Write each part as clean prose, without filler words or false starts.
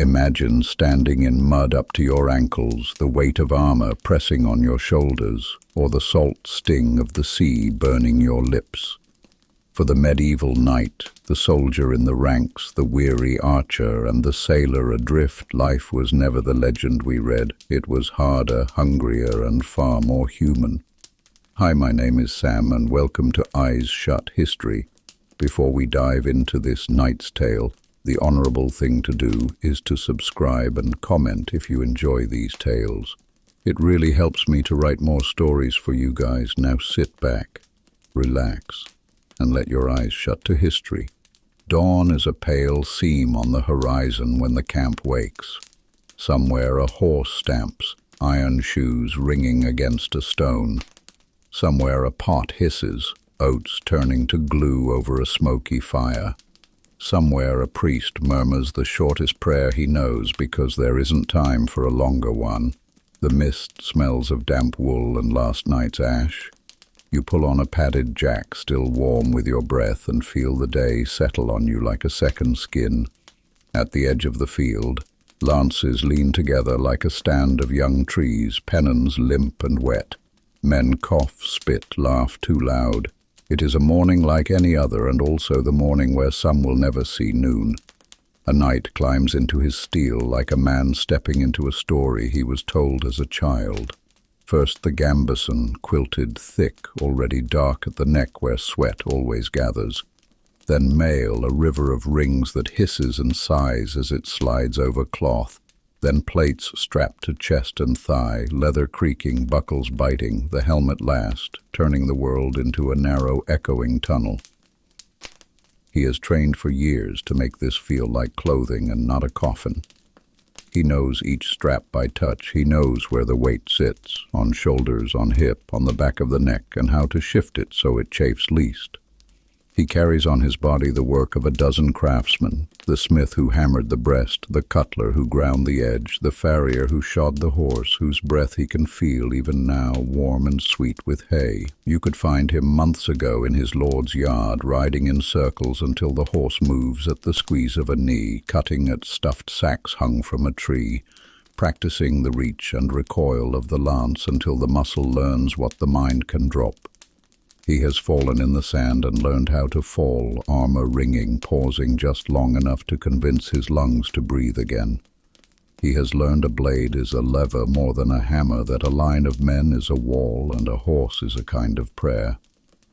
Imagine standing in mud up to your ankles, the weight of armor pressing on your shoulders, or the salt sting of the sea burning your lips. For the medieval knight, the soldier in the ranks, the weary archer, and the sailor adrift, life was never the legend we read. It was harder, hungrier, and far more human. Hi, my name is Sam, and welcome to Eyes Shut History. Before we dive into this knight's tale, the honorable thing to do is to subscribe and comment if you enjoy these tales. It really helps me to write more stories for you guys. Now sit back, relax, and let your eyes shut to history. Dawn is a pale seam on the horizon when the camp wakes. Somewhere a horse stamps, iron shoes ringing against a stone. Somewhere a pot hisses, oats turning to glue over a smoky fire. Somewhere a priest murmurs the shortest prayer he knows because there isn't time for a longer one. The mist smells of damp wool and last night's ash. You pull on a padded jack, still warm with your breath, and feel the day settle on you like a second skin. At the edge of the field, lances lean together like a stand of young trees, pennons limp and wet. Men cough, spit, laugh too loud. It is a morning like any other, and also the morning where some will never see noon. A knight climbs into his steel like a man stepping into a story he was told as a child. First the gambeson, quilted, thick, already dark at the neck where sweat always gathers. Then mail, a river of rings that hisses and sighs as it slides over cloth. Then plates strapped to chest and thigh, leather creaking, buckles biting, the helmet last, turning the world into a narrow, echoing tunnel. He has trained for years to make this feel like clothing and not a coffin. He knows each strap by touch. He knows where the weight sits, on shoulders, on hip, on the back of the neck, and how to shift it so it chafes least. He carries on his body the work of a dozen craftsmen, the smith who hammered the breast, the cutler who ground the edge, the farrier who shod the horse, whose breath he can feel even now, warm and sweet with hay. You could find him months ago in his lord's yard, riding in circles until the horse moves at the squeeze of a knee, cutting at stuffed sacks hung from a tree, practicing the reach and recoil of the lance until the muscle learns what the mind can drop. He has fallen in the sand and learned how to fall, armor ringing, pausing just long enough to convince his lungs to breathe again. He has learned a blade is a lever more than a hammer, that a line of men is a wall and a horse is a kind of prayer.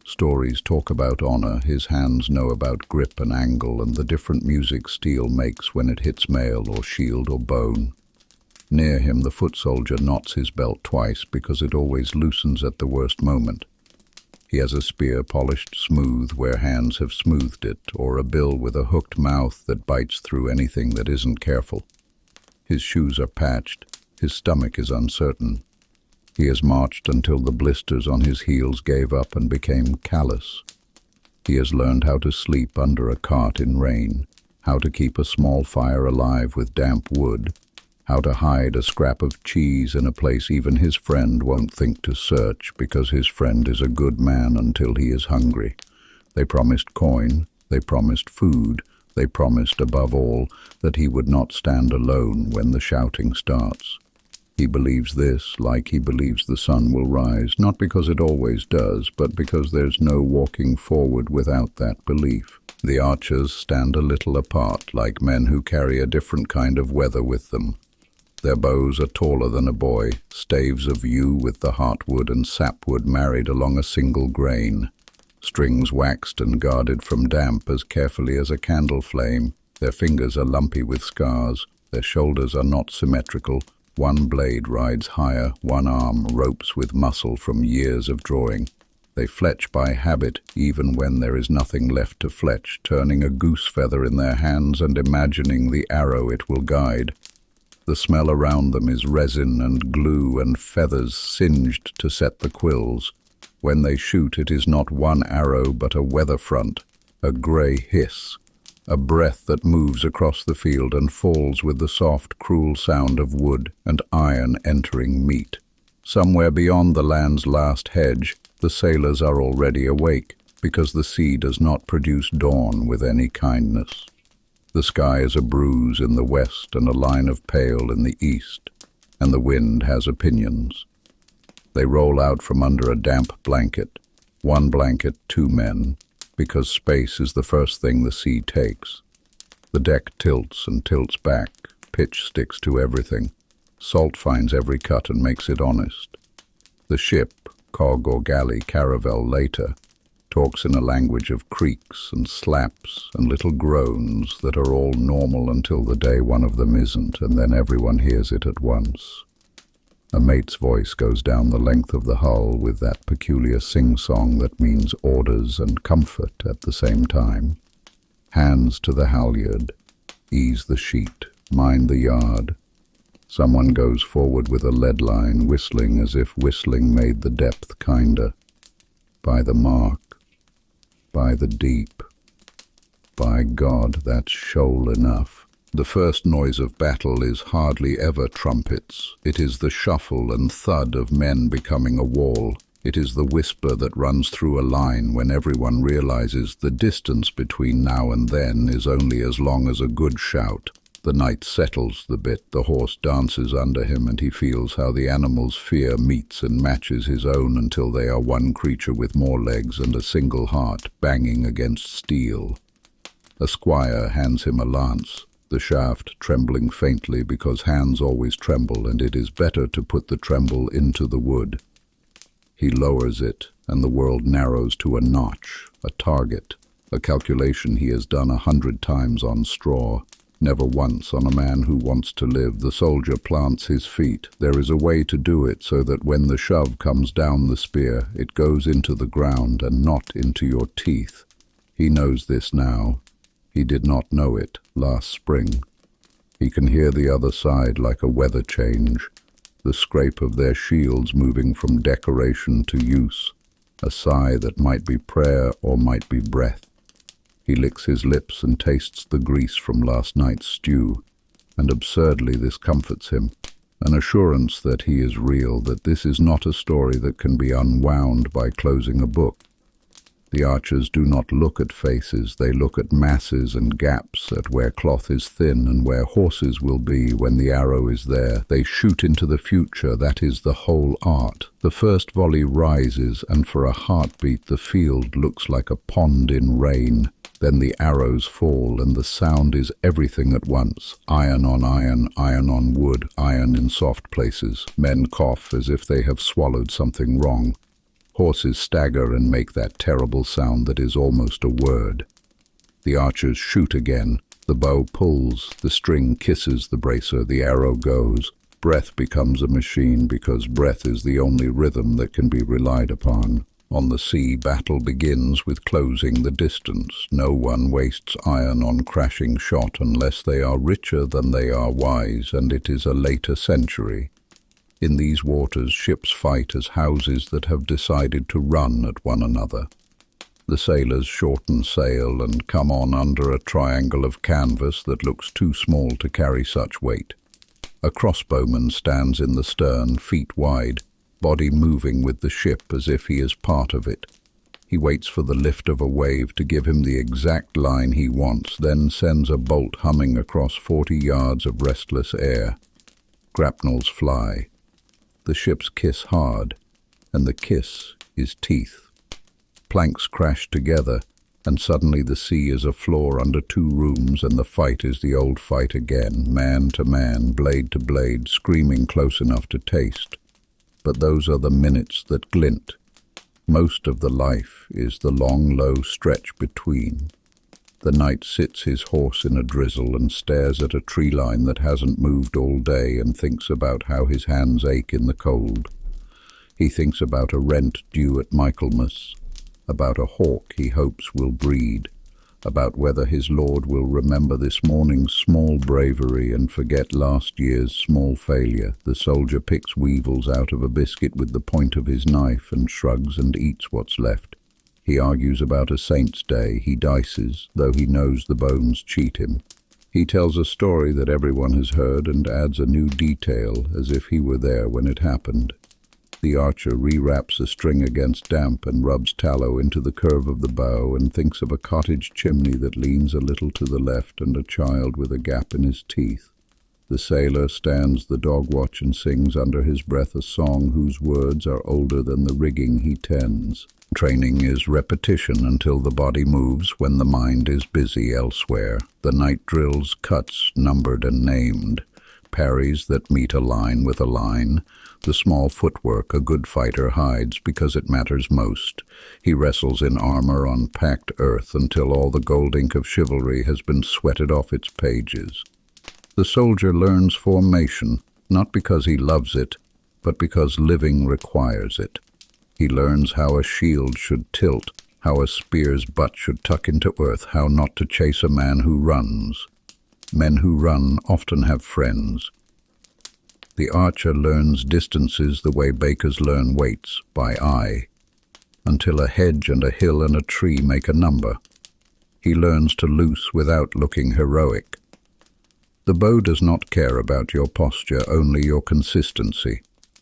Stories talk about honor, his hands know about grip and angle and the different music steel makes when it hits mail or shield or bone. Near him the foot soldier knots his belt twice because it always loosens at the worst moment. He has a spear polished smooth where hands have smoothed it, or a bill with a hooked mouth that bites through anything that isn't careful. His shoes are patched, his stomach is uncertain. He has marched until the blisters on his heels gave up and became callous. He has learned how to sleep under a cart in rain, how to keep a small fire alive with damp wood, how to hide a scrap of cheese in a place even his friend won't think to search, because his friend is a good man until he is hungry. They promised coin, they promised food, they promised above all that he would not stand alone when the shouting starts. He believes this like he believes the sun will rise, not because it always does, but because there's no walking forward without that belief. The archers stand a little apart, like men who carry a different kind of weather with them. Their bows are taller than a boy, staves of yew with the heartwood and sapwood married along a single grain, strings waxed and guarded from damp as carefully as a candle flame. Their fingers are lumpy with scars, their shoulders are not symmetrical, one blade rides higher, one arm ropes with muscle from years of drawing. They fletch by habit, even when there is nothing left to fletch, turning a goose feather in their hands and imagining the arrow it will guide. The smell around them is resin and glue and feathers singed to set the quills. When they shoot, it is not one arrow but a weather front, a grey hiss, a breath that moves across the field and falls with the soft, cruel sound of wood and iron entering meat. Somewhere beyond the land's last hedge, the sailors are already awake, because the sea does not produce dawn with any kindness. The sky is a bruise in the west and a line of pale in the east, and the wind has opinions. They roll out from under a damp blanket, one blanket, two men, because space is the first thing the sea takes. The deck tilts and tilts back, pitch sticks to everything, salt finds every cut and makes it honest. The ship, cog or galley, caravel later, talks in a language of creaks and slaps and little groans that are all normal until the day one of them isn't, and then everyone hears it at once. A mate's voice goes down the length of the hull with that peculiar sing-song that means orders and comfort at the same time. Hands to the halyard, ease the sheet, mind the yard. Someone goes forward with a lead line, whistling as if whistling made the depth kinder. By the mark, by the deep. By God, that's shoal enough. The first noise of battle is hardly ever trumpets. It is the shuffle and thud of men becoming a wall. It is the whisper that runs through a line when everyone realizes the distance between now and then is only as long as a good shout. The knight settles the bit, the horse dances under him, and he feels how the animal's fear meets and matches his own until they are one creature with more legs and a single heart banging against steel. A squire hands him a lance, the shaft trembling faintly because hands always tremble, and it is better to put the tremble into the wood. He lowers it, and the world narrows to a notch, a target, a calculation he has done 100 times on straw. Never once on a man who wants to live. The soldier plants his feet. There is a way to do it so that when the shove comes down the spear, it goes into the ground and not into your teeth. He knows this now. He did not know it last spring. He can hear the other side like a weather change, the scrape of their shields moving from decoration to use, a sigh that might be prayer or might be breath. He licks his lips and tastes the grease from last night's stew, and absurdly this comforts him, an assurance that he is real, that this is not a story that can be unwound by closing a book. The archers do not look at faces, they look at masses and gaps, at where cloth is thin and where horses will be when the arrow is there. They shoot into the future, that is the whole art. The first volley rises, and for a heartbeat the field looks like a pond in rain. Then the arrows fall, and the sound is everything at once. Iron on iron, iron on wood, iron in soft places. Men cough as if they have swallowed something wrong. Horses stagger and make that terrible sound that is almost a word. The archers shoot again. The bow pulls, the string kisses the bracer, the arrow goes. Breath becomes a machine because breath is the only rhythm that can be relied upon. On the sea, battle begins with closing the distance. No one wastes iron on crashing shot unless they are richer than they are wise, and it is a later century. In these waters, ships fight as houses that have decided to run at one another. The sailors shorten sail and come on under a triangle of canvas that looks too small to carry such weight. A crossbowman stands in the stern, feet wide, body moving with the ship as if he is part of it. He waits for the lift of a wave to give him the exact line he wants, then sends a bolt humming across 40 yards of restless air. Grapnels fly. The ships kiss hard, and the kiss is teeth. Planks crash together, and suddenly the sea is a floor under two rooms, and the fight is the old fight again, man to man, blade to blade, screaming close enough to taste. But those are the minutes that glint. Most of the life is the long, low stretch between. The knight sits his horse in a drizzle and stares at a tree line that hasn't moved all day and thinks about how his hands ache in the cold. He thinks about a rent due at Michaelmas, about a hawk he hopes will breed, about whether his lord will remember this morning's small bravery and forget last year's small failure. The soldier picks weevils out of a biscuit with the point of his knife and shrugs and eats what's left. He argues about a saint's day. He dices, though he knows the bones cheat him. He tells a story that everyone has heard and adds a new detail as if he were there when it happened. The archer rewraps a string against damp and rubs tallow into the curve of the bow and thinks of a cottage chimney that leans a little to the left and a child with a gap in his teeth. The sailor stands the dog watch and sings under his breath a song whose words are older than the rigging he tends. Training is repetition until the body moves when the mind is busy elsewhere. The night drills cuts numbered and named, parries that meet a line with a line. The small footwork a good fighter hides because it matters most. He wrestles in armor on packed earth until all the gold ink of chivalry has been sweated off its pages. The soldier learns formation, not because he loves it, but because living requires it. He learns how a shield should tilt, how a spear's butt should tuck into earth, how not to chase a man who runs. Men who run often have friends. The archer learns distances the way bakers learn weights, by eye, until a hedge and a hill and a tree make a number. He learns to loose without looking heroic. The bow does not care about your posture, only your consistency.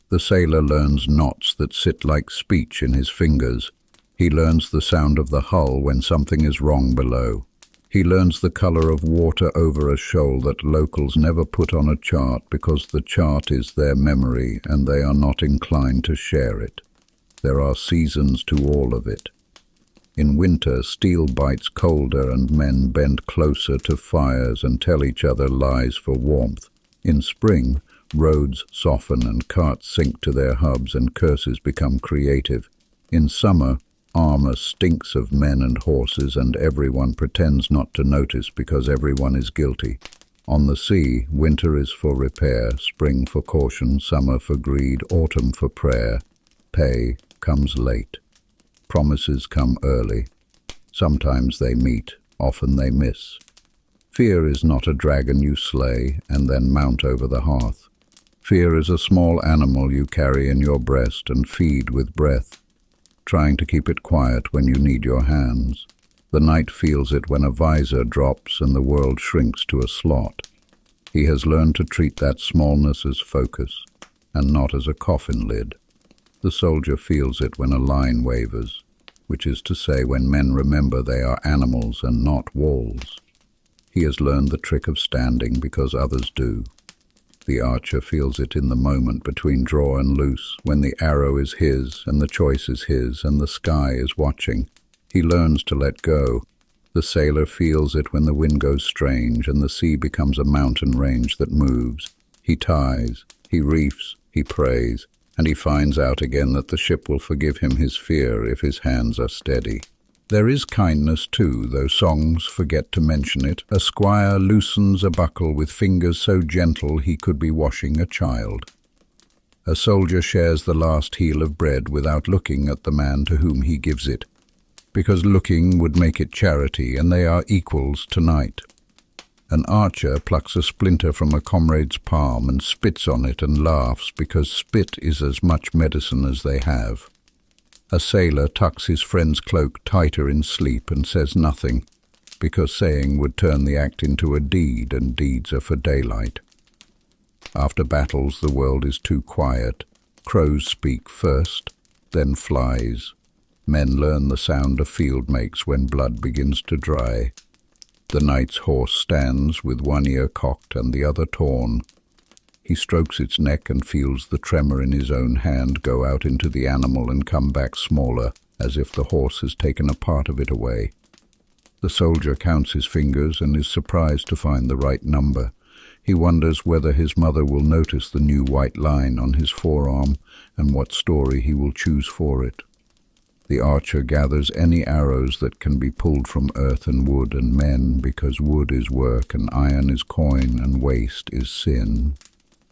The sailor learns knots that sit like speech in his fingers. He learns the sound of the hull when something is wrong below. He learns the color of water over a shoal that locals never put on a chart because the chart is their memory and they are not inclined to share it. There are seasons to all of it. In winter, steel bites colder and men bend closer to fires and tell each other lies for warmth. In spring, roads soften and carts sink to their hubs and curses become creative. In summer, armor stinks of men and horses and everyone pretends not to notice because everyone is guilty. On the sea, winter is for repair, spring for caution, summer for greed, autumn for prayer. Pay comes late. Promises come early. Sometimes they meet, often they miss. Fear is not a dragon you slay and then mount over the hearth. Fear is a small animal you carry in your breast and feed with breath, trying to keep it quiet when you need your hands. The night feels it when a visor drops and the world shrinks to a slot. He has learned to treat that smallness as focus and not as a coffin lid. The soldier feels it when a line wavers, which is to say when men remember they are animals and not walls. He has learned the trick of standing because others do. The archer feels it in the moment between draw and loose, when the arrow is his and the choice is his and the sky is watching. He learns to let go. The sailor feels it when the wind goes strange and the sea becomes a mountain range that moves. He ties, he reefs, he prays, and he finds out again that the ship will forgive him his fear if his hands are steady. There is kindness too, though songs forget to mention it. A squire loosens a buckle with fingers so gentle he could be washing a child. A soldier shares the last heel of bread without looking at the man to whom he gives it, because looking would make it charity, and they are equals tonight. An archer plucks a splinter from a comrade's palm and spits on it and laughs because spit is as much medicine as they have. A sailor tucks his friend's cloak tighter in sleep and says nothing, because saying would turn the act into a deed, and deeds are for daylight. After battles the world is too quiet. Crows speak first, then flies. Men learn the sound a field makes when blood begins to dry. The knight's horse stands with one ear cocked and the other torn. He strokes its neck and feels the tremor in his own hand go out into the animal and come back smaller, as if the horse has taken a part of it away. The soldier counts his fingers and is surprised to find the right number. He wonders whether his mother will notice the new white line on his forearm and what story he will choose for it. The archer gathers any arrows that can be pulled from earth and wood and men, because wood is work and iron is coin and waste is sin.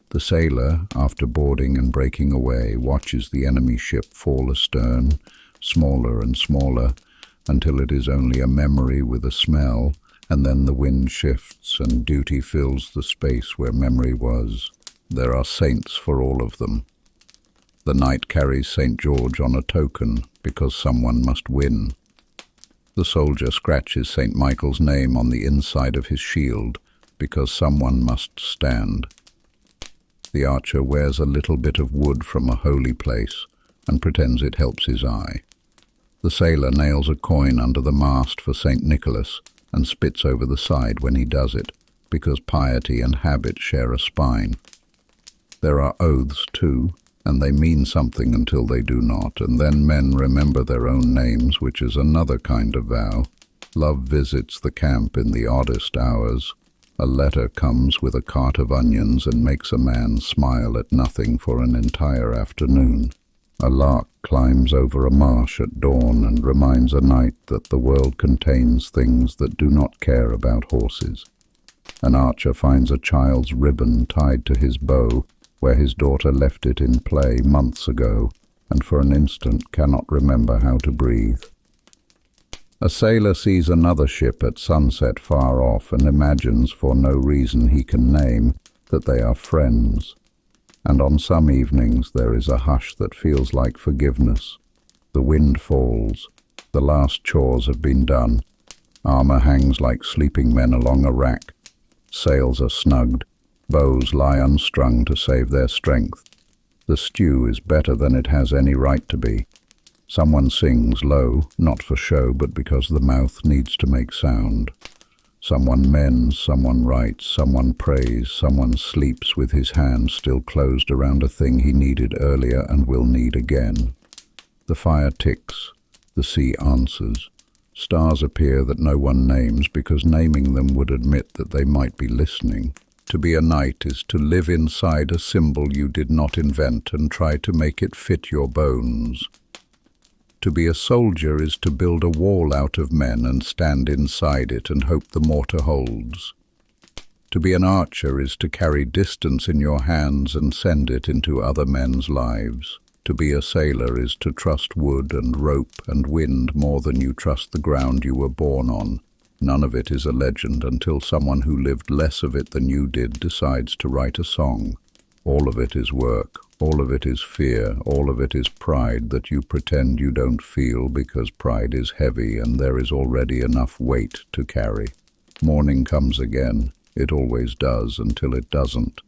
The sailor, after boarding and breaking away, watches the enemy ship fall astern, smaller and smaller, until it is only a memory with a smell, and then the wind shifts and duty fills the space where memory was. There are saints for all of them. The knight carries St. George on a token, because someone must win. The soldier scratches St. Michael's name on the inside of his shield, because someone must stand. the archer wears a little bit of wood from a holy place and pretends it helps his eye. The sailor nails a coin under the mast for St. Nicholas and spits over the side when he does it, because piety and habit share a spine. There are oaths too, and they mean something until they do not, and then men remember their own names, which is another kind of vow. Love visits the camp in the oddest hours. A letter comes with a cart of onions and makes a man smile at nothing for an entire afternoon. A lark climbs over a marsh at dawn and reminds a knight that the world contains things that do not care about horses. An archer finds a child's ribbon tied to his bow where his daughter left it in play months ago, and for an instant cannot remember how to breathe. A sailor sees another ship at sunset far off and imagines, for no reason he can name, that they are friends. And on some evenings there is a hush that feels like forgiveness. The wind falls. The last chores have been done. Armor hangs like sleeping men along a rack. Sails are snugged. Bows lie unstrung to save their strength. The stew is better than it has any right to be. Someone sings low, not for show, but because the mouth needs to make sound. Someone mends, someone writes, someone prays, someone sleeps with his hand still closed around a thing he needed earlier and will need again. The fire ticks. The sea answers. Stars appear that no one names because naming them would admit that they might be listening. To be a knight is to live inside a symbol you did not invent and try to make it fit your bones. To be a soldier is to build a wall out of men and stand inside it and hope the mortar holds. To be an archer is to carry distance in your hands and send it into other men's lives. To be a sailor is to trust wood and rope and wind more than you trust the ground you were born on. None of it is a legend until someone who lived less of it than you did decides to write a song. All of it is work. All of it is fear, all of it is pride that you pretend you don't feel because pride is heavy and there is already enough weight to carry. Morning comes again. It always does until it doesn't.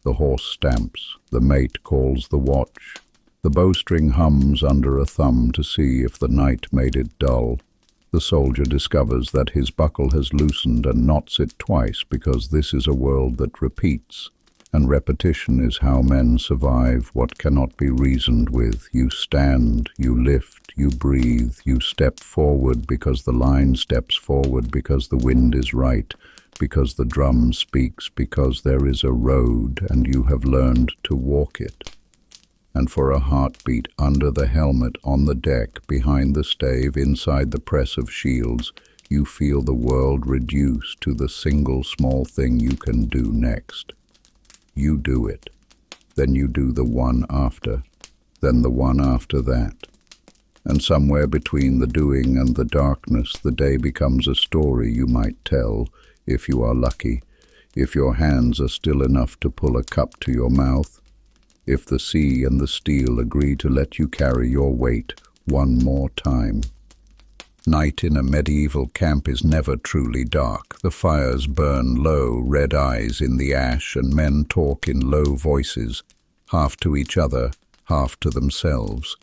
The horse stamps. The mate calls the watch. The bowstring hums under a thumb to see if the night made it dull. The soldier discovers that his buckle has loosened and knots it twice because this is a world that repeats. And repetition is how men survive what cannot be reasoned with. You stand, you lift, you breathe, you step forward because the line steps forward, because the wind is right, because the drum speaks, because there is a road and you have learned to walk it. And for a heartbeat under the helmet, on the deck, behind the stave, inside the press of shields, you feel the world reduce to the single small thing you can do next. You do it. Then you do the one after. Then the one after that. And somewhere between the doing and the darkness, the day becomes a story you might tell, if you are lucky, if your hands are still enough to pull a cup to your mouth, if the sea and the steel agree to let you carry your weight one more time. Night in a medieval camp is never truly dark. The fires burn low, red eyes in the ash, and men talk in low voices, half to each other, half to themselves.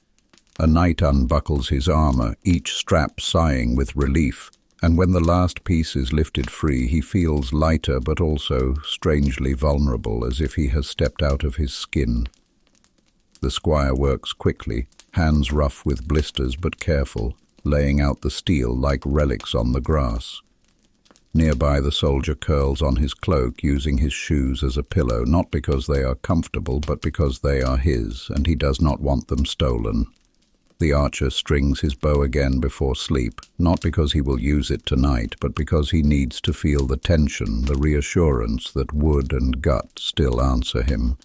A knight unbuckles his armor, each strap sighing with relief, and when the last piece is lifted free, he feels lighter but also strangely vulnerable, as if he has stepped out of his skin. The squire works quickly, hands rough with blisters but careful, laying out the steel like relics on the grass. Nearby the soldier curls on his cloak, using his shoes as a pillow, not because they are comfortable, but because they are his, and he does not want them stolen. The archer strings his bow again before sleep, not because he will use it tonight, but because he needs to feel the tension, the reassurance that wood and gut still answer him.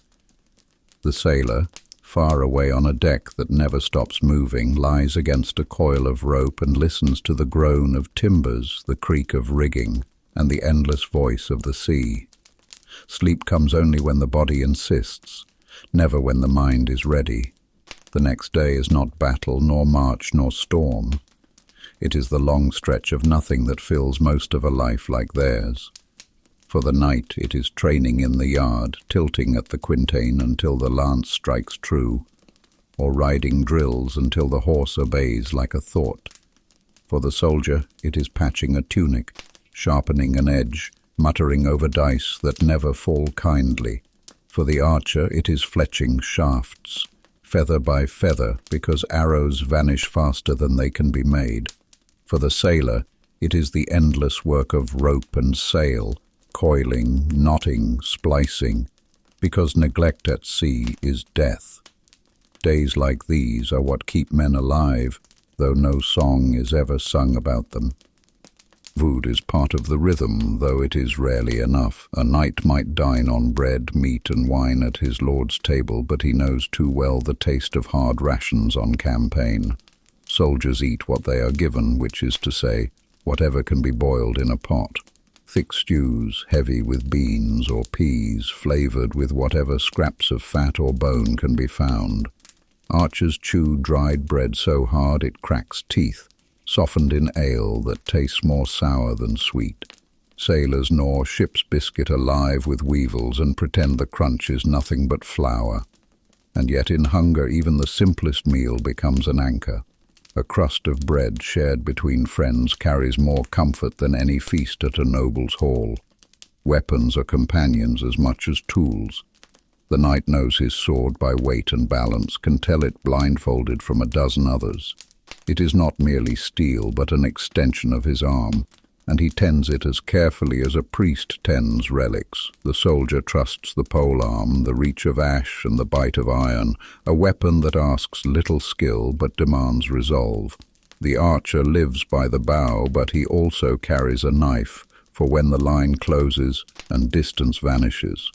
The sailor, far away on a deck that never stops moving, lies against a coil of rope and listens to the groan of timbers, the creak of rigging, and the endless voice of the sea. Sleep comes only when the body insists, never when the mind is ready. The next day is not battle, nor march, nor storm. It is the long stretch of nothing that fills most of a life like theirs. For the night it is training in the yard, tilting at the quintain until the lance strikes true, or riding drills until the horse obeys like a thought. For the soldier it is patching a tunic, sharpening an edge, muttering over dice that never fall kindly. For the archer it is fletching shafts, feather by feather, because arrows vanish faster than they can be made. For the sailor it is the endless work of rope and sail, coiling, knotting, splicing, because neglect at sea is death. Days like these are what keep men alive, though no song is ever sung about them. Food is part of the rhythm, though it is rarely enough. A knight might dine on bread, meat and wine at his lord's table, but he knows too well the taste of hard rations on campaign. Soldiers eat what they are given, which is to say, whatever can be boiled in a pot. Thick stews, heavy with beans or peas, flavoured with whatever scraps of fat or bone can be found. Archers chew dried bread so hard it cracks teeth, softened in ale that tastes more sour than sweet. Sailors gnaw ship's biscuit alive with weevils and pretend the crunch is nothing but flour. And yet in hunger even the simplest meal becomes an anchor. A crust of bread shared between friends carries more comfort than any feast at a noble's hall. Weapons are companions as much as tools. The knight knows his sword by weight and balance, can tell it blindfolded from a dozen others. It is not merely steel, but an extension of his arm, and he tends it as carefully as a priest tends relics. The soldier trusts the polearm, the reach of ash and the bite of iron, a weapon that asks little skill but demands resolve. The archer lives by the bow, but he also carries a knife, for when the line closes and distance vanishes.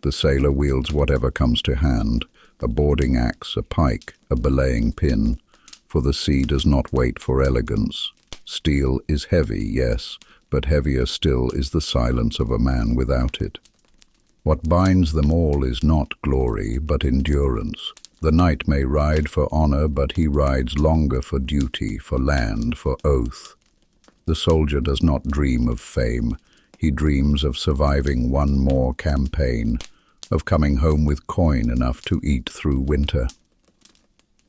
The sailor wields whatever comes to hand, a boarding axe, a pike, a belaying pin, for the sea does not wait for elegance. Steel is heavy, yes, but heavier still is the silence of a man without it. What binds them all is not glory, but endurance. The knight may ride for honor, but he rides longer for duty, for land, for oath. The soldier does not dream of fame. He dreams of surviving one more campaign, of coming home with coin enough to eat through winter.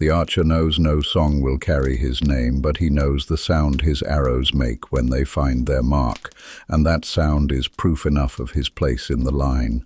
The archer knows no song will carry his name, but he knows the sound his arrows make when they find their mark, and that sound is proof enough of his place in the line.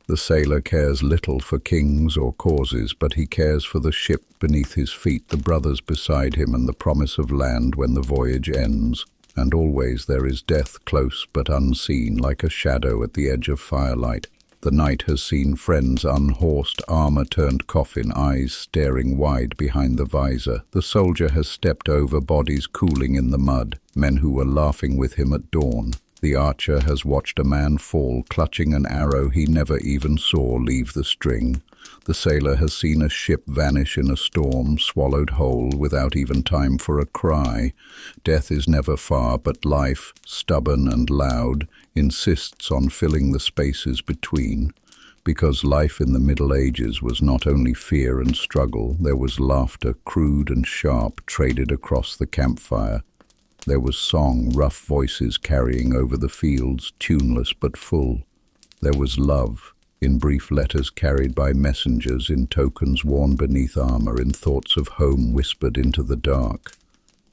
The sailor cares little for kings or causes, but he cares for the ship beneath his feet, the brothers beside him, and the promise of land when the voyage ends. And always there is death close but unseen, like a shadow at the edge of firelight. The knight has seen friends unhorsed, armor turned coffin, eyes staring wide behind the visor. The soldier has stepped over bodies cooling in the mud, men who were laughing with him at dawn. The archer has watched a man fall, clutching an arrow he never even saw leave the string. The sailor has seen a ship vanish in a storm, swallowed whole without even time for a cry. Death is never far, but life, stubborn and loud, insists on filling the spaces between. Because life in the Middle Ages was not only fear and struggle, there was laughter, crude and sharp, traded across the campfire. There was song, rough voices carrying over the fields, tuneless but full. There was love, in brief letters carried by messengers, in tokens worn beneath armor, in thoughts of home whispered into the dark.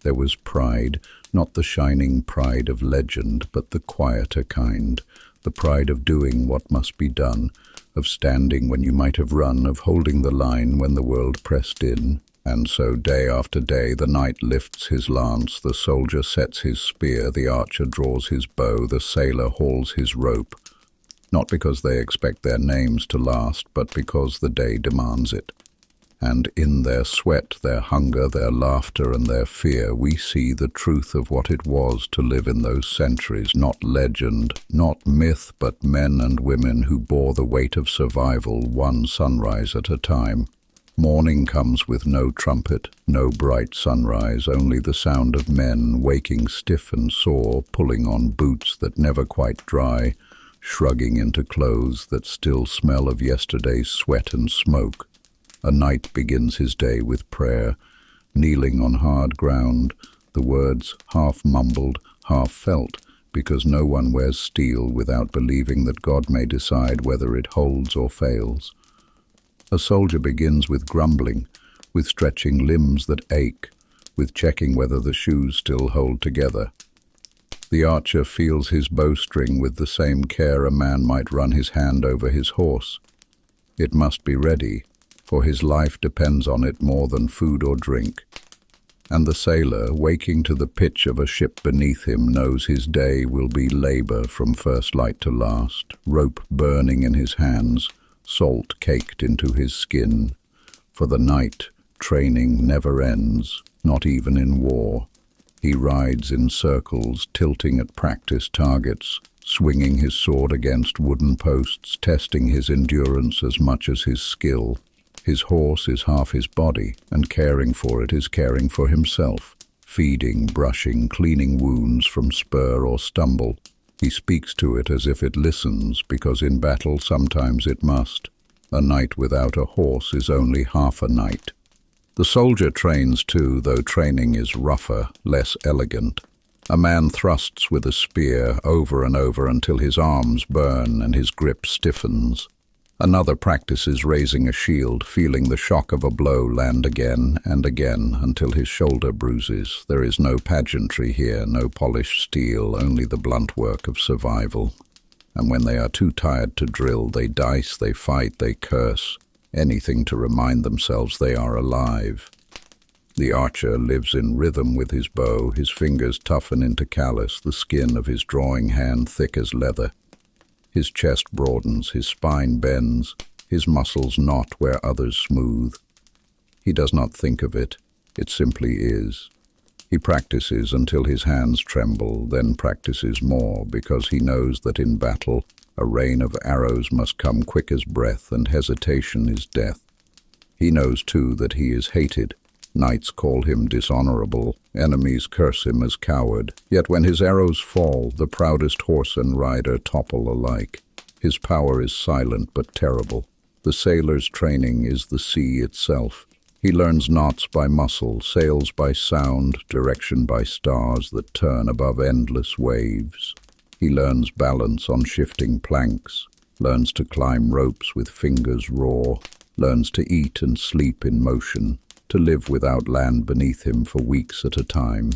There was pride, not the shining pride of legend, but the quieter kind, the pride of doing what must be done, of standing when you might have run, of holding the line when the world pressed in. And so day after day the knight lifts his lance, the soldier sets his spear, the archer draws his bow, the sailor hauls his rope, not because they expect their names to last, but because the day demands it. And in their sweat, their hunger, their laughter and their fear, we see the truth of what it was to live in those centuries, not legend, not myth, but men and women who bore the weight of survival one sunrise at a time. Morning comes with no trumpet, no bright sunrise, only the sound of men waking stiff and sore, pulling on boots that never quite dry, shrugging into clothes that still smell of yesterday's sweat and smoke. A knight begins his day with prayer, kneeling on hard ground, the words half mumbled, half felt, because no one wears steel without believing that God may decide whether it holds or fails. A soldier begins with grumbling, with stretching limbs that ache, with checking whether the shoes still hold together. The archer feels his bowstring with the same care a man might run his hand over his horse. It must be ready, for his life depends on it more than food or drink. And the sailor, waking to the pitch of a ship beneath him, knows his day will be labor from first light to last, rope burning in his hands, salt caked into his skin. For the night, training never ends, not even in war. He rides in circles, tilting at practice targets, swinging his sword against wooden posts, testing his endurance as much as his skill. His horse is half his body, and caring for it is caring for himself. Feeding, brushing, cleaning wounds from spur or stumble. He speaks to it as if it listens, because in battle sometimes it must. A night without a horse is only half a night. The soldier trains too, though training is rougher, less elegant. A man thrusts with a spear over and over until his arms burn and his grip stiffens. Another practices raising a shield, feeling the shock of a blow land again and again until his shoulder bruises. There is no pageantry here, no polished steel, only the blunt work of survival. And when they are too tired to drill, they dice, they fight, they curse, anything to remind themselves they are alive. The archer lives in rhythm with his bow, his fingers toughen into callus, the skin of his drawing hand thick as leather. His chest broadens, his spine bends, his muscles knot where others smooth. He does not think of it, it simply is. He practices until his hands tremble, then practices more, because he knows that in battle a rain of arrows must come quick as breath, and hesitation is death. He knows too that he is hated. Knights call him dishonorable, enemies curse him as coward. Yet when his arrows fall, the proudest horse and rider topple alike. His power is silent but terrible. The sailor's training is the sea itself. He learns knots by muscle, sails by sound, direction by stars that turn above endless waves. He learns balance on shifting planks, learns to climb ropes with fingers raw, learns to eat and sleep in motion, to live without land beneath him for weeks at a time.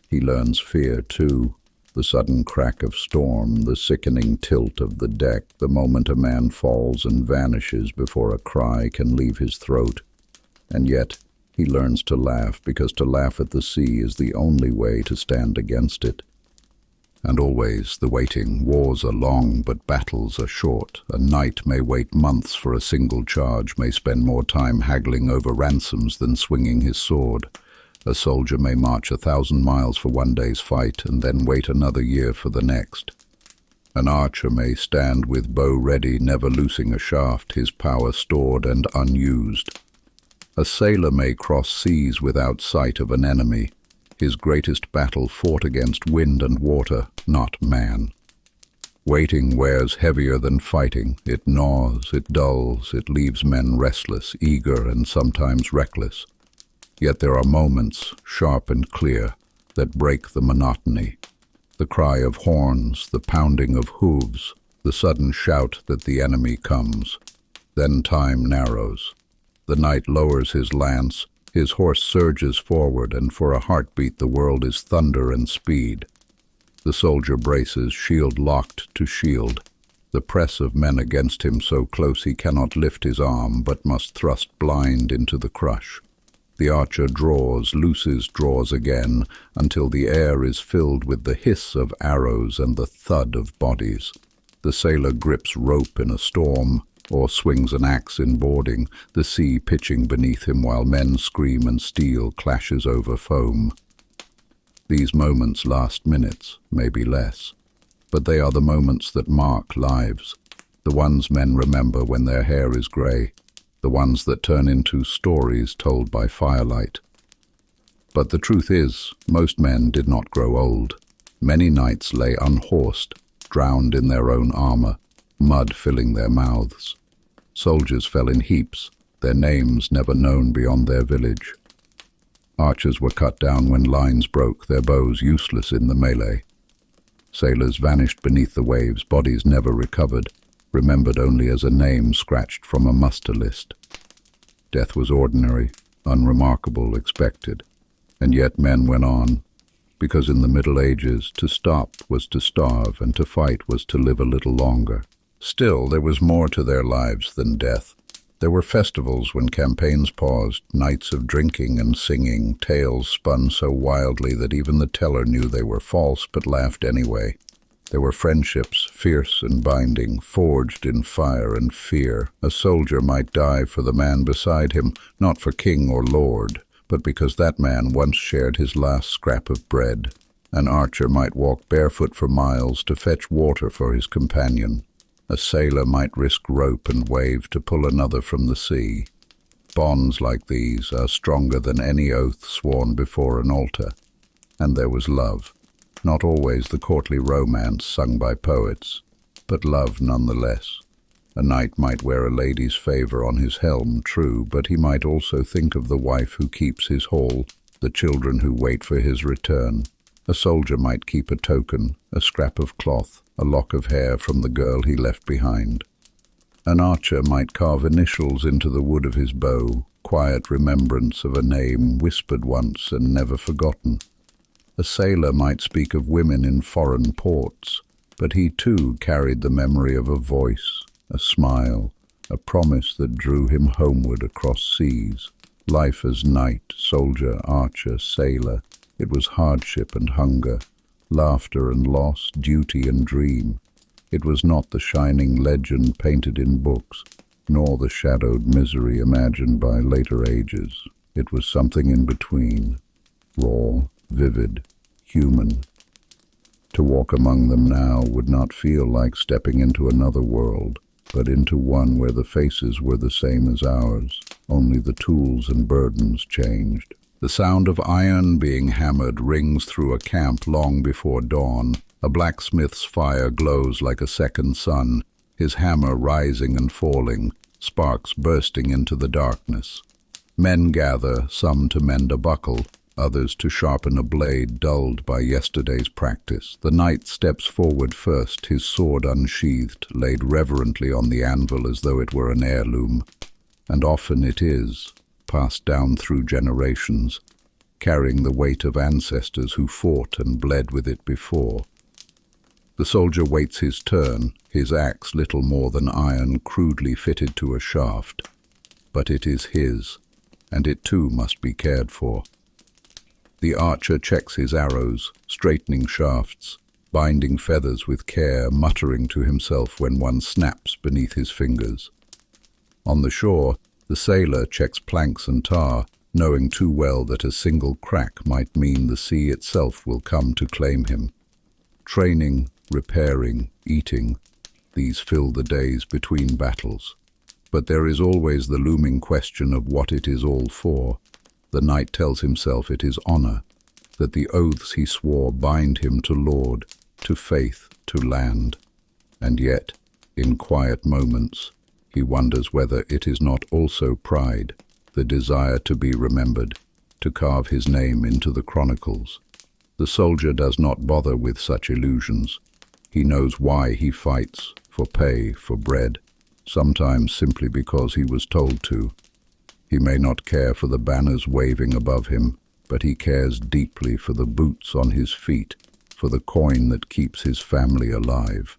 He learns fear, too, the sudden crack of storm, the sickening tilt of the deck, the moment a man falls and vanishes before a cry can leave his throat. And yet, he learns to laugh, because to laugh at the sea is the only way to stand against it. And always the waiting. Wars are long, but battles are short. A knight may wait months for a single charge, may spend more time haggling over ransoms than swinging his sword. A soldier may march 1,000 miles for one day's fight, and then wait another year for the next. An archer may stand with bow ready, never loosing a shaft, his power stored and unused. A sailor may cross seas without sight of an enemy, his greatest battle fought against wind and water, not man. Waiting wears heavier than fighting. It gnaws, it dulls, it leaves men restless, eager, and sometimes reckless. Yet there are moments, sharp and clear, that break the monotony. The cry of horns, the pounding of hooves, the sudden shout that the enemy comes. Then time narrows. The knight lowers his lance, his horse surges forward, and for a heartbeat the world is thunder and speed. The soldier braces, shield locked to shield, the press of men against him so close he cannot lift his arm, but must thrust blind into the crush. The archer draws, looses, draws again, until the air is filled with the hiss of arrows and the thud of bodies. The sailor grips rope in a storm, or swings an axe in boarding, the sea pitching beneath him while men scream and steel clashes over foam. These moments last minutes, maybe less, but they are the moments that mark lives, the ones men remember when their hair is grey, the ones that turn into stories told by firelight. But the truth is, most men did not grow old. Many knights lay unhorsed, drowned in their own armour, mud filling their mouths. Soldiers fell in heaps, their names never known beyond their village. Archers were cut down when lines broke, their bows useless in the melee. Sailors vanished beneath the waves, bodies never recovered, remembered only as a name scratched from a muster list. Death was ordinary, unremarkable, expected, and yet men went on, because in the Middle Ages to stop was to starve and to fight was to live a little longer. Still, there was more to their lives than death. There were festivals when campaigns paused, nights of drinking and singing, tales spun so wildly that even the teller knew they were false but laughed anyway. There were friendships, fierce and binding, forged in fire and fear. A soldier might die for the man beside him, not for king or lord, but because that man once shared his last scrap of bread. An archer might walk barefoot for miles to fetch water for his companion. A sailor might risk rope and wave to pull another from the sea. Bonds like these are stronger than any oath sworn before an altar. And there was love. Not always the courtly romance sung by poets, but love nonetheless. A knight might wear a lady's favour on his helm, true, but he might also think of the wife who keeps his hall, the children who wait for his return. A soldier might keep a token, a scrap of cloth, a lock of hair from the girl he left behind. An archer might carve initials into the wood of his bow, quiet remembrance of a name whispered once and never forgotten. A sailor might speak of women in foreign ports, but he too carried the memory of a voice, a smile, a promise that drew him homeward across seas. Life as knight, soldier, archer, sailor, it was hardship and hunger, laughter and loss, duty and dream. It was not the shining legend painted in books, nor the shadowed misery imagined by later ages. It was something in between, raw, vivid, human. To walk among them now would not feel like stepping into another world, but into one where the faces were the same as ours, only the tools and burdens changed. The sound of iron being hammered rings through a camp long before dawn. A blacksmith's fire glows like a second sun, his hammer rising and falling, sparks bursting into the darkness. Men gather, some to mend a buckle, others to sharpen a blade dulled by yesterday's practice. The knight steps forward first, his sword unsheathed, laid reverently on the anvil as though it were an heirloom. And often it is, passed down through generations, carrying the weight of ancestors who fought and bled with it before. The soldier waits his turn, his axe little more than iron crudely fitted to a shaft. But it is his, and it too must be cared for. The archer checks his arrows, straightening shafts, binding feathers with care, muttering to himself when one snaps beneath his fingers. On the shore, the sailor checks planks and tar, knowing too well that a single crack might mean the sea itself will come to claim him. Training, repairing, eating, these fill the days between battles. But there is always the looming question of what it is all for. The knight tells himself it is honor, that the oaths he swore bind him to lord, to faith, to land. And yet, in quiet moments, he wonders whether it is not also pride, the desire to be remembered, to carve his name into the chronicles. The soldier does not bother with such illusions. He knows why he fights, for pay, for bread, sometimes simply because he was told to. He may not care for the banners waving above him, but he cares deeply for the boots on his feet, for the coin that keeps his family alive.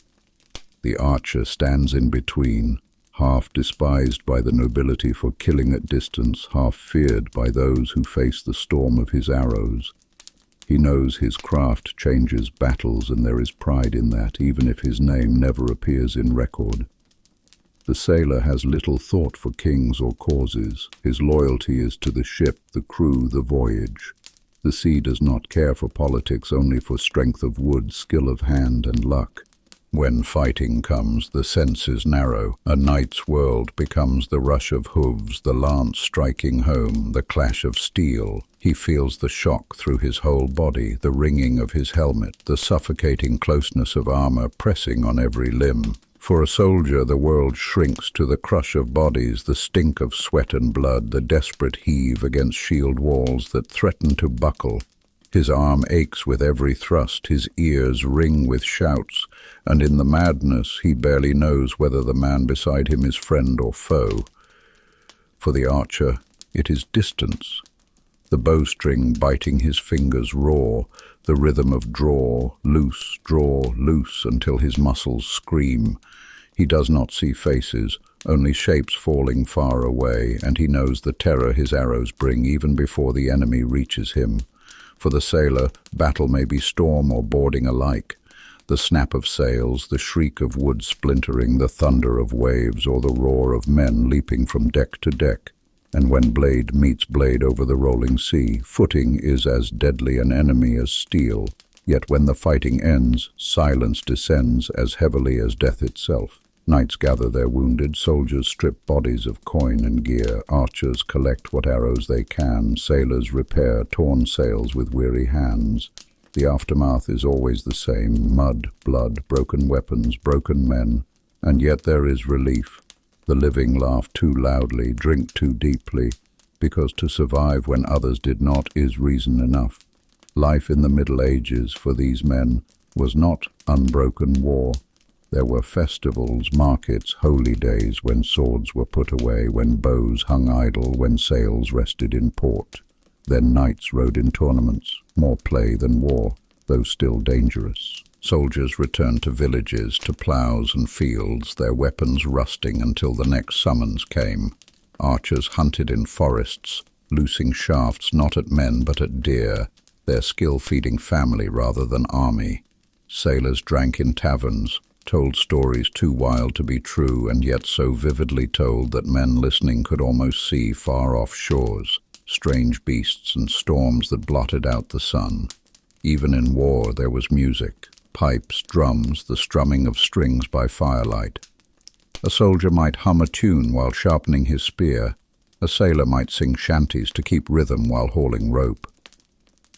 The archer stands in between, half despised by the nobility for killing at distance, half feared by those who face the storm of his arrows. He knows his craft changes battles, and there is pride in that, even if his name never appears in record. The sailor has little thought for kings or causes. His loyalty is to the ship, the crew, the voyage. The sea does not care for politics, only for strength of wood, skill of hand, and luck. When fighting comes, the senses narrow. A knight's world becomes the rush of hooves, the lance striking home, the clash of steel. He feels the shock through his whole body, the ringing of his helmet, the suffocating closeness of armor pressing on every limb. For a soldier, the world shrinks to the crush of bodies, the stink of sweat and blood, the desperate heave against shield walls that threaten to buckle. His arm aches with every thrust, his ears ring with shouts, and in the madness he barely knows whether the man beside him is friend or foe. For the archer, it is distance, the bowstring biting his fingers raw, the rhythm of draw, loose, until his muscles scream. He does not see faces, only shapes falling far away, and he knows the terror his arrows bring even before the enemy reaches him. For the sailor, battle may be storm or boarding alike. The snap of sails, the shriek of wood splintering, the thunder of waves, or the roar of men leaping from deck to deck. And when blade meets blade over the rolling sea, footing is as deadly an enemy as steel. Yet when the fighting ends, silence descends as heavily as death itself. Knights gather their wounded, soldiers strip bodies of coin and gear, archers collect what arrows they can, sailors repair torn sails with weary hands. The aftermath is always the same: mud, blood, broken weapons, broken men. And yet there is relief. The living laugh too loudly, drink too deeply, because to survive when others did not is reason enough. Life in the Middle Ages for these men was not unbroken war. There were festivals, markets, holy days when swords were put away, when bows hung idle, when sails rested in port. Then knights rode in tournaments, more play than war, though still dangerous. Soldiers returned to villages, to ploughs and fields, their weapons rusting until the next summons came. Archers hunted in forests, loosing shafts not at men but at deer, their skill feeding family rather than army. Sailors drank in taverns, told stories too wild to be true and yet so vividly told that men listening could almost see far-off shores, strange beasts and storms that blotted out the sun. Even in war there was music, pipes, drums, the strumming of strings by firelight. A soldier might hum a tune while sharpening his spear. A sailor might sing shanties to keep rhythm while hauling rope.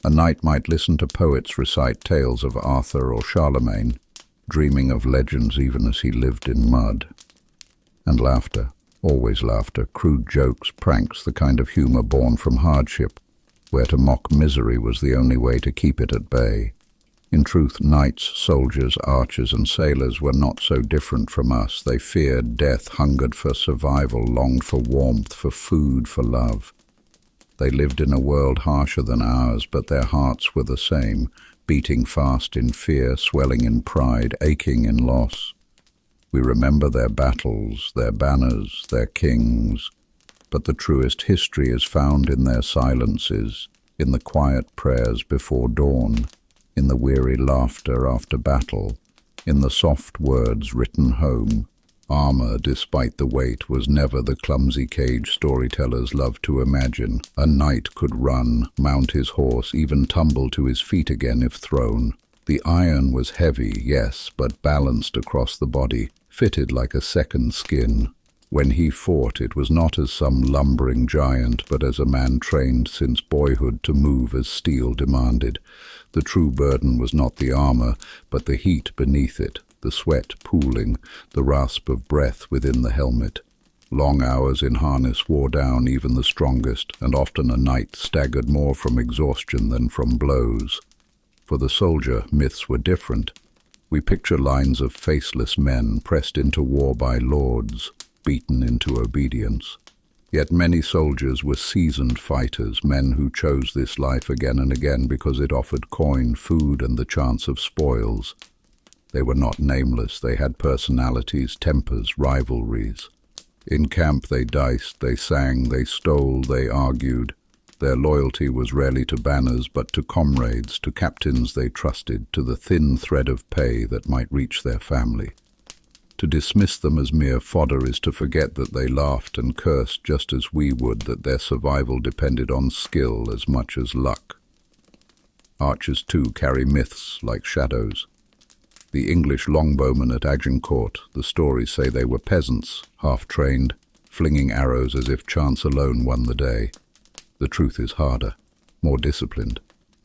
A knight might listen to poets recite tales of Arthur or Charlemagne, dreaming of legends even as he lived in mud. And laughter, always laughter, crude jokes, pranks, the kind of humor born from hardship, where to mock misery was the only way to keep it at bay. In truth, knights, soldiers, archers, and sailors were not so different from us. They feared death, hungered for survival, longed for warmth, for food, for love. They lived in a world harsher than ours, but their hearts were the same, beating fast in fear, swelling in pride, aching in loss. We remember their battles, their banners, their kings, but the truest history is found in their silences, in the quiet prayers before dawn, in the weary laughter after battle, in the soft words written home. Armor, despite the weight, was never the clumsy cage storytellers loved to imagine. A knight could run, mount his horse, even tumble to his feet again if thrown. The iron was heavy, yes, but balanced across the body, fitted like a second skin. When he fought, it was not as some lumbering giant, but as a man trained since boyhood to move as steel demanded. The true burden was not the armor, but the heat beneath it, the sweat pooling, the rasp of breath within the helmet. Long hours in harness wore down even the strongest, and often a knight staggered more from exhaustion than from blows. For the soldier, myths were different. We picture lines of faceless men pressed into war by lords, beaten into obedience. Yet many soldiers were seasoned fighters, men who chose this life again and again because it offered coin, food, and the chance of spoils. They were not nameless, they had personalities, tempers, rivalries. In camp they diced, they sang, they stole, they argued. Their loyalty was rarely to banners, but to comrades, to captains they trusted, to the thin thread of pay that might reach their family. To dismiss them as mere fodder is to forget that they laughed and cursed just as we would, that their survival depended on skill as much as luck. Archers, too, carry myths like shadows. The English longbowmen at Agincourt, the stories say they were peasants, half-trained, flinging arrows as if chance alone won the day. The truth is harder, more disciplined.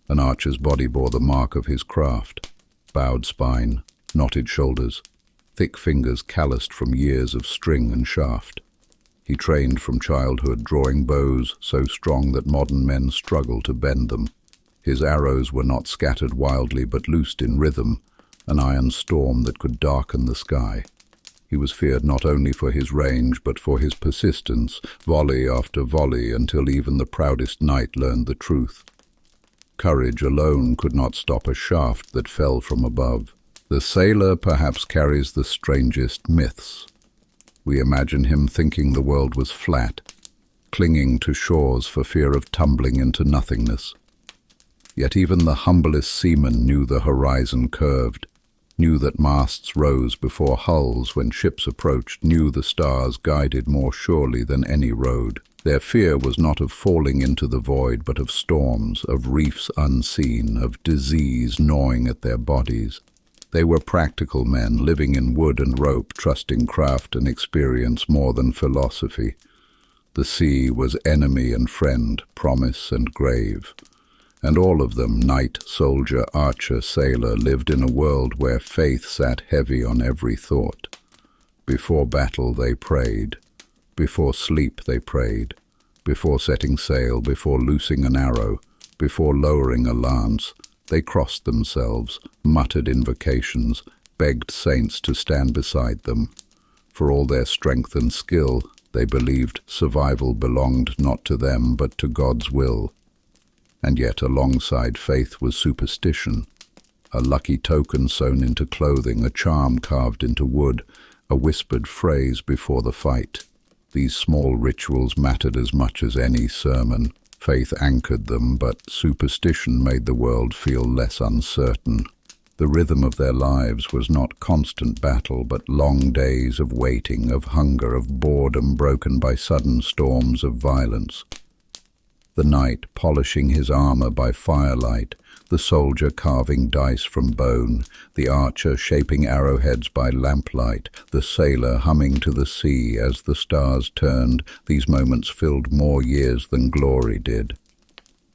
An archer's body bore the mark of his craft: bowed spine, knotted shoulders, thick fingers calloused from years of string and shaft. He trained from childhood, drawing bows so strong that modern men struggle to bend them. His arrows were not scattered wildly but loosed in rhythm, an iron storm that could darken the sky. He was feared not only for his range but for his persistence, volley after volley, until even the proudest knight learned the truth. Courage alone could not stop a shaft that fell from above. The sailor perhaps carries the strangest myths. We imagine him thinking the world was flat, clinging to shores for fear of tumbling into nothingness. Yet even the humblest seaman knew the horizon curved, knew that masts rose before hulls when ships approached, knew the stars guided more surely than any road. Their fear was not of falling into the void, but of storms, of reefs unseen, of disease gnawing at their bodies. They were practical men, living in wood and rope, trusting craft and experience more than philosophy. The sea was enemy and friend, promise and grave. And all of them, knight, soldier, archer, sailor, lived in a world where faith sat heavy on every thought. Before battle they prayed. Before sleep they prayed. Before setting sail, before loosing an arrow, before lowering a lance, they crossed themselves, muttered invocations, begged saints to stand beside them. For all their strength and skill, they believed survival belonged not to them but to God's will. And yet alongside faith was superstition, a lucky token sewn into clothing, a charm carved into wood, a whispered phrase before the fight. These small rituals mattered as much as any sermon. Faith anchored them, but superstition made the world feel less uncertain. The rhythm of their lives was not constant battle, but long days of waiting, of hunger, of boredom broken by sudden storms of violence. The knight polishing his armor by firelight, the soldier carving dice from bone, the archer shaping arrowheads by lamplight, the sailor humming to the sea as the stars turned, these moments filled more years than glory did.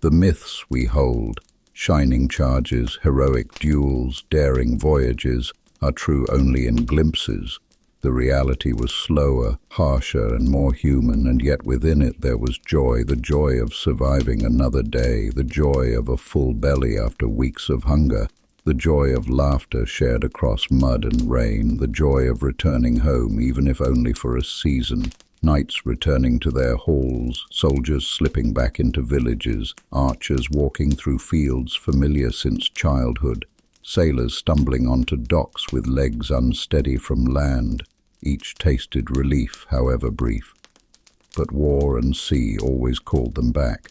The myths we hold, shining charges, heroic duels, daring voyages, are true only in glimpses. The reality was slower, harsher, and more human, and yet within it there was joy, the joy of surviving another day, the joy of a full belly after weeks of hunger, the joy of laughter shared across mud and rain, the joy of returning home, even if only for a season. Knights returning to their halls, soldiers slipping back into villages, archers walking through fields familiar since childhood, sailors stumbling onto docks with legs unsteady from land. Each tasted relief, however brief. But war and sea always called them back.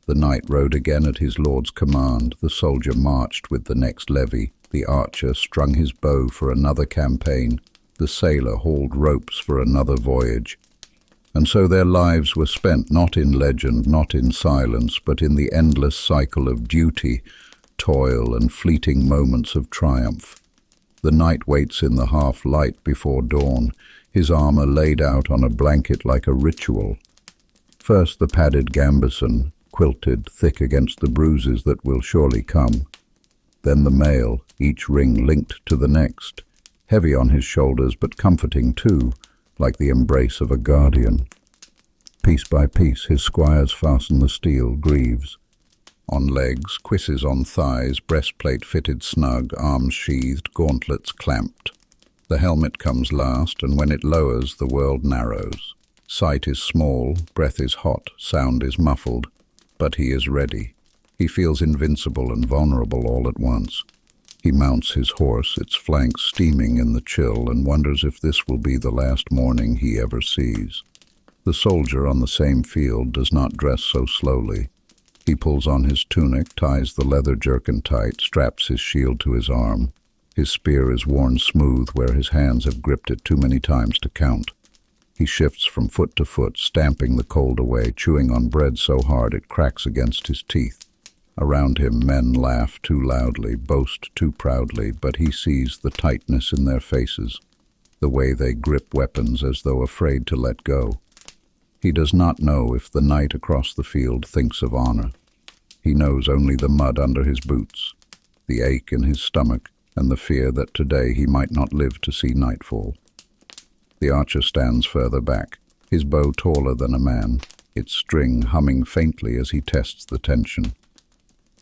The knight rode again at his lord's command, the soldier marched with the next levy, the archer strung his bow for another campaign, the sailor hauled ropes for another voyage. And so their lives were spent not in legend, not in silence, but in the endless cycle of duty, toil, and fleeting moments of triumph. The knight waits in the half-light before dawn, his armor laid out on a blanket like a ritual. First the padded gambeson, quilted thick against the bruises that will surely come. Then the mail, each ring linked to the next, heavy on his shoulders but comforting too, like the embrace of a guardian. Piece by piece his squires fasten the steel greaves. On legs, cuisses on thighs, breastplate fitted snug, arms sheathed, gauntlets clamped. The helmet comes last, and when it lowers, the world narrows. Sight is small, breath is hot, sound is muffled, but he is ready. He feels invincible and vulnerable all at once. He mounts his horse, its flanks steaming in the chill, and wonders if this will be the last morning he ever sees. The soldier on the same field does not dress so slowly. He pulls on his tunic, ties the leather jerkin tight, straps his shield to his arm. His spear is worn smooth where his hands have gripped it too many times to count. He shifts from foot to foot, stamping the cold away, chewing on bread so hard it cracks against his teeth. Around him men laugh too loudly, boast too proudly, but he sees the tightness in their faces, the way they grip weapons as though afraid to let go. He does not know if the knight across the field thinks of honor. He knows only the mud under his boots, the ache in his stomach, and the fear that today he might not live to see nightfall. The archer stands further back, his bow taller than a man, its string humming faintly as he tests the tension.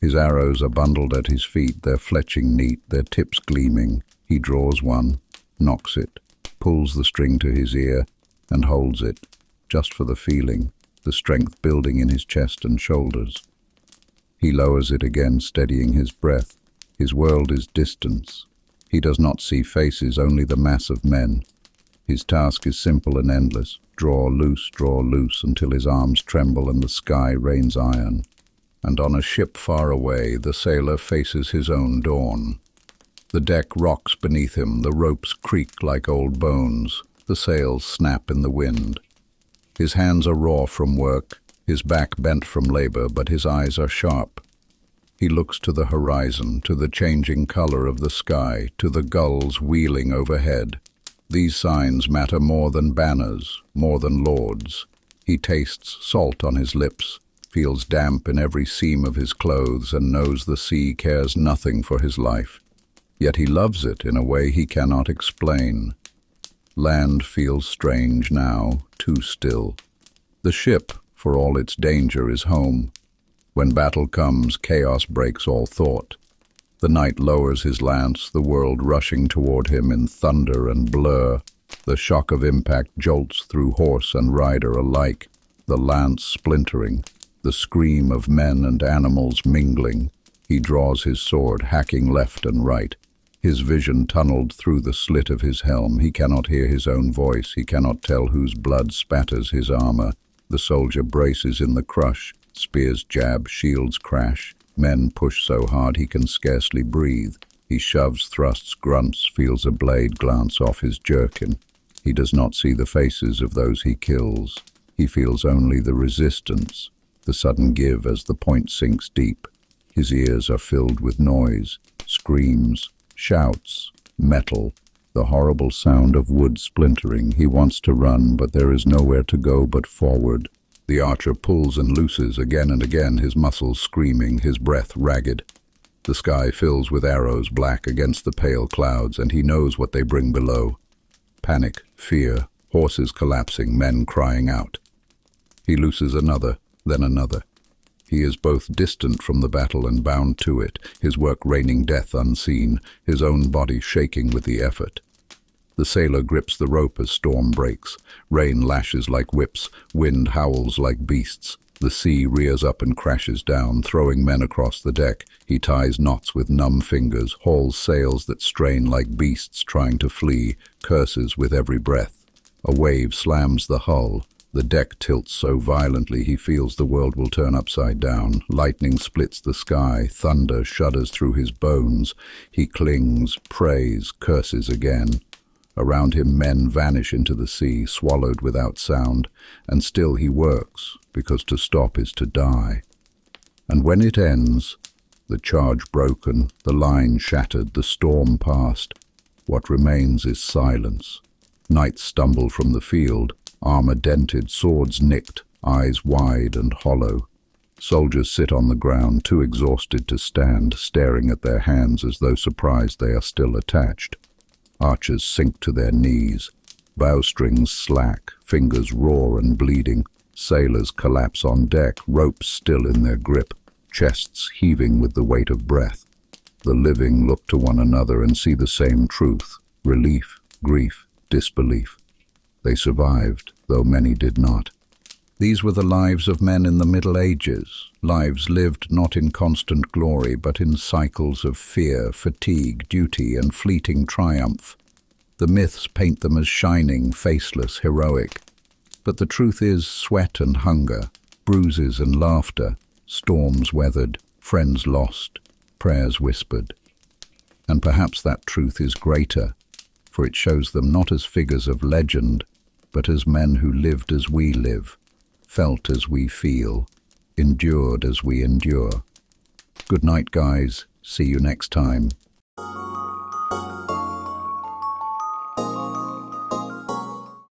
His arrows are bundled at his feet, their fletching neat, their tips gleaming. He draws one, nocks it, pulls the string to his ear, and holds it, just for the feeling, the strength building in his chest and shoulders. He lowers it again, steadying his breath. His world is distance. He does not see faces, only the mass of men. His task is simple and endless. Draw loose, until his arms tremble and the sky rains iron. And on a ship far away, the sailor faces his own dawn. The deck rocks beneath him, the ropes creak like old bones, the sails snap in the wind. His hands are raw from work, his back bent from labor, but his eyes are sharp. He looks to the horizon, to the changing color of the sky, to the gulls wheeling overhead. These signs matter more than banners, more than lords. He tastes salt on his lips, feels damp in every seam of his clothes, and knows the sea cares nothing for his life. Yet he loves it in a way he cannot explain. Land feels strange now, too still. The ship, for all its danger, is home. When battle comes, chaos breaks all thought. The night lowers his lance, the world rushing toward him in thunder and blur. The shock of impact jolts through horse and rider alike, the lance splintering, the scream of men and animals mingling. He draws his sword, hacking left and right. His vision tunneled through the slit of his helm. He cannot hear his own voice. He cannot tell whose blood spatters his armor. The soldier braces in the crush. Spears jab, shields crash. Men push so hard he can scarcely breathe. He shoves, thrusts, grunts, feels a blade glance off his jerkin. He does not see the faces of those he kills. He feels only the resistance, the sudden give as the point sinks deep. His ears are filled with noise, screams, shouts, metal, the horrible sound of wood splintering. He wants to run, but there is nowhere to go but forward. The archer pulls and looses again and again, his muscles screaming, his breath ragged. The sky fills with arrows black against the pale clouds, and he knows what they bring below. Panic, fear, horses collapsing, men crying out. He looses another, then another. He is both distant from the battle and bound to it, his work raining death unseen, his own body shaking with the effort. The sailor grips the rope as storm breaks. Rain lashes like whips, wind howls like beasts. The sea rears up and crashes down, throwing men across the deck. He ties knots with numb fingers, hauls sails that strain like beasts trying to flee, curses with every breath. A wave slams the hull. The deck tilts so violently he feels the world will turn upside down. Lightning splits the sky, thunder shudders through his bones. He clings, prays, curses again. Around him men vanish into the sea, swallowed without sound, and still he works, because to stop is to die. And when it ends, the charge broken, the line shattered, the storm past, what remains is silence. Knights stumble from the field, armor dented, swords nicked, eyes wide and hollow. Soldiers sit on the ground, too exhausted to stand, staring at their hands as though surprised they are still attached. Archers sink to their knees. Bowstrings slack, fingers raw and bleeding. Sailors collapse on deck, ropes still in their grip, chests heaving with the weight of breath. The living look to one another and see the same truth: relief, grief, disbelief. They survived, though many did not. These were the lives of men in the Middle Ages, lives lived not in constant glory, but in cycles of fear, fatigue, duty, and fleeting triumph. The myths paint them as shining, faceless, heroic. But the truth is sweat and hunger, bruises and laughter, storms weathered, friends lost, prayers whispered. And perhaps that truth is greater, for it shows them not as figures of legend, but as men who lived as we live, felt as we feel, endured as we endure. Good night, guys. See you next time.